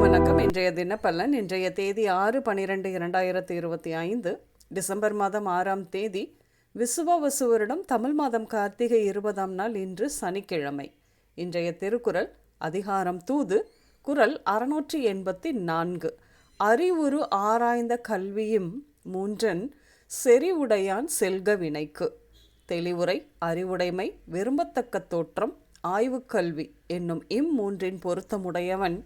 வணக்கம். இன்றைய தினப்பலன். இன்றைய தேதி 6/12/2025 டிசம்பர் மாதம் 6ஆம் தேதி விசுவாவசு வருடம் தமிழ் மாதம் கார்த்திகை 20ஆம் நாள். இன்று சனிக்கிழமை. இன்றைய திருக்குறள் அதிகாரம் தூது, குறள் 684. அறிவுரு ஆராய்ந்த கல்வியும் மூன்றன் செறிவுடையான் செல்க வினைக்கு. தெளிவுரை அறிவுடைமை, விரும்பத்தக்க தோற்றம், ஆய்வுக்கல்வி என்னும் இம்மூன்றின் பொருத்தமுடையவன்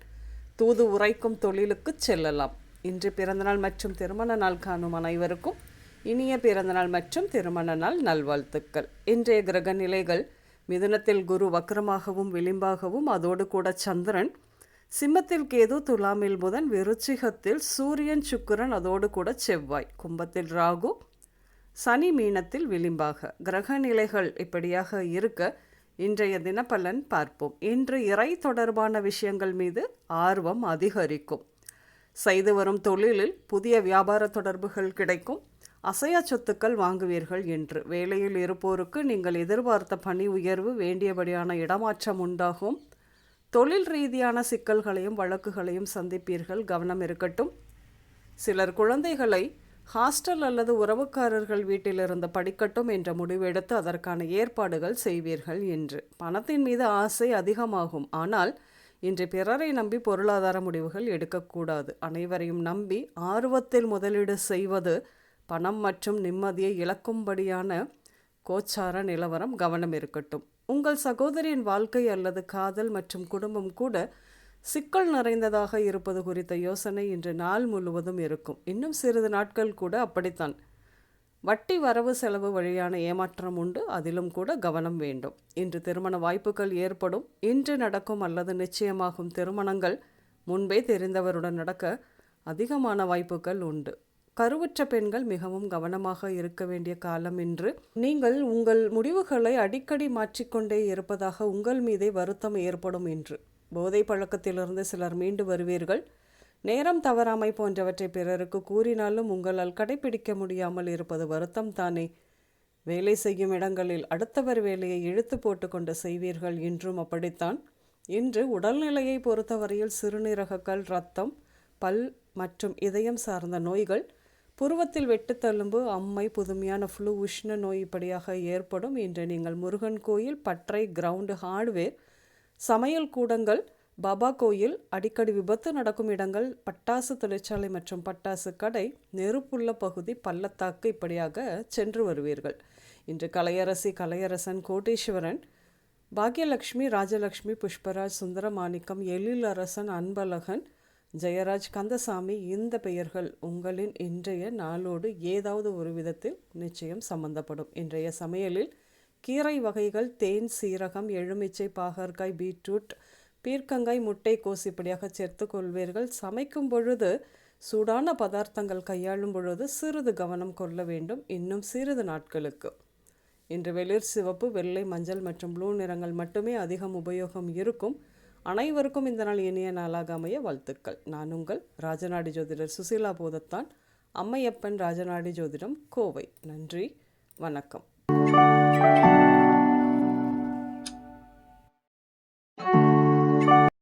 தூது உரைக்கும் தொழிலுக்குச் செல்லலாம். இன்று பிறந்தநாள் மற்றும் திருமண நாள் காணும் அனைவருக்கும் இனிய பிறந்தநாள் மற்றும் திருமண நாள் நல்வாழ்த்துக்கள். இன்றைய கிரக நிலைகள்: மிதுனத்தில் குரு வக்ரமாகவும் விளிம்பாகவும், அதோடு கூட சந்திரன்; சிம்மத்தில் கேது, துலாமில் புதன், விருச்சிகத்தில் சூரியன் சுக்கிரன், அதோடு கூட செவ்வாய்; கும்பத்தில் ராகு, சனி மீனத்தில் விளிம்பாக. கிரக நிலைகள் இப்படியாக இருக்க இன்றைய தினப்பலன் பார்ப்போம். இன்று இறை தொடர்பான விஷயங்கள் மீது ஆர்வம் அதிகரிக்கும். செய்து வரும் தொழிலில் புதிய வியாபார தொடர்புகள் கிடைக்கும். அசையா சொத்துக்கள் வாங்குவீர்கள். என்று வேலையில் இருப்போருக்கு நீங்கள் எதிர்பார்த்த பணி உயர்வு, வேண்டியபடியான இடமாற்றம் உண்டாகும். தொழில் ரீதியான சிக்கல்களையும் வழக்குகளையும் சந்திப்பீர்கள். கவனம் இருக்கட்டும். சிலர் குழந்தைகளை ஹாஸ்டல் அல்லது உறவுக்காரர்கள் வீட்டிலிருந்து படிக்கட்டும் என்ற முடிவெடுத்து அதற்கான ஏற்பாடுகள் செய்வீர்கள். என்று பணத்தின் மீது ஆசை அதிகமாகும். ஆனால் இன்று பிறரை நம்பி பொருளாதார முடிவுகள் எடுக்கக்கூடாது. அனைவரையும் நம்பி ஆர்வத்தில் முதலீடு செய்வது பணம் மற்றும் நிம்மதியை இழக்கும்படியான கோச்சார நிலவரம். கவனம் இருக்கட்டும். உங்கள் சகோதரியின் வாழ்க்கை அல்லது காதல் மற்றும் குடும்பம் கூட சிக்கல் நிறைந்ததாக இருப்பது குறித்த யோசனை இன்று நாள் முழுவதும் இருக்கும். இன்னும் சிறிது நாட்கள் கூட அப்படித்தான். வட்டி வரவு செலவு வழியான ஏமாற்றம் உண்டு. அதிலும் கூட கவனம் வேண்டும். இன்று திருமண வாய்ப்புகள் ஏற்படும். இன்று நடக்கும் அல்லது நிச்சயமாகும் திருமணங்கள் முன்பே தெரிந்தவருடன் நடக்க அதிகமான வாய்ப்புகள் உண்டு. கருவுற்ற பெண்கள் மிகவும் கவனமாக இருக்க வேண்டிய காலம் இன்று. நீங்கள் உங்கள் முடிவுகளை அடிக்கடி மாற்றிக்கொண்டே இருப்பதாக உங்கள் மீதே வருத்தம் ஏற்படும். என்று போதை பழக்கத்திலிருந்து சிலர் மீண்டு வருவீர்கள். நேரம் தவறாமை போன்றவற்றை பிறருக்கு கூறினாலும் உங்களால் கடைபிடிக்க முடியாமல் இருப்பது வருத்தம் தானே. வேலை செய்யும் இடங்களில் அடுத்தவர் வேலையை இழுத்து போட்டு கொண்டு செய்வீர்கள். இன்றும் அப்படித்தான். இன்று உடல்நிலையை பொறுத்தவரையில் சிறுநீரகங்கள், இரத்தம், பல் மற்றும் இதயம் சார்ந்த நோய்கள், புருவத்தில் வெட்டுத்தழும்பு, அம்மை, புதுமையான ஃப்ளூ, உஷ்ண நோய் இப்படியாக ஏற்படும். இன்று நீங்கள் முருகன் கோயில், பற்றை, கிரவுண்டு, ஹார்ட்வேர், சமையல் கூடங்கள், பாபா கோயில், அடிக்கடி விபத்து நடக்கும் இடங்கள், பட்டாசு தொழிற்சாலை மற்றும் பட்டாசு கடை, நெருப்புள்ள பகுதி, பள்ளத்தாக்கு இப்படியாக சென்று வருவீர்கள். இன்று கலையரசி, கலையரசன், கோட்டீஸ்வரன், பாக்யலட்சுமி, ராஜலட்சுமி, புஷ்பராஜ், சுந்தரமாணிக்கம், எழிலரசன், அன்பழகன், ஜெயராஜ், கந்தசாமி இந்த பெயர்கள் உங்களின் இன்றைய நாளோடு ஏதாவது ஒரு விதத்தில் நிச்சயம் சம்பந்தப்படும். இன்றைய சமையலில் கீரை வகைகள், தேன், சீரகம், எலுமிச்சை, பாகற்காய், பீட்ரூட், பீர்க்கங்காய், முட்டை கோஸ் இப்படியாக சேர்த்து கொள்வீர்கள். சமைக்கும் பொழுது சூடான பதார்த்தங்கள் கையாளும் பொழுது சிறிது கவனம் கொள்ள வேண்டும். இன்னும் சிறிது நாட்களுக்கு. இன்று வெளிர் சிவப்பு, வெள்ளை, மஞ்சள் மற்றும் ப்ளூ நிறங்கள் மட்டுமே அதிகம் உபயோகம் இருக்கும். அனைவருக்கும் இந்த நாள் இனிய நாளாக அமைய வாழ்த்துக்கள். நான் உங்கள் ராஜநாடி ஜோதிடர் சுசீலா போதத்தான், அம்மையப்பன் ராஜநாடி ஜோதிடம், கோவை. நன்றி, வணக்கம்.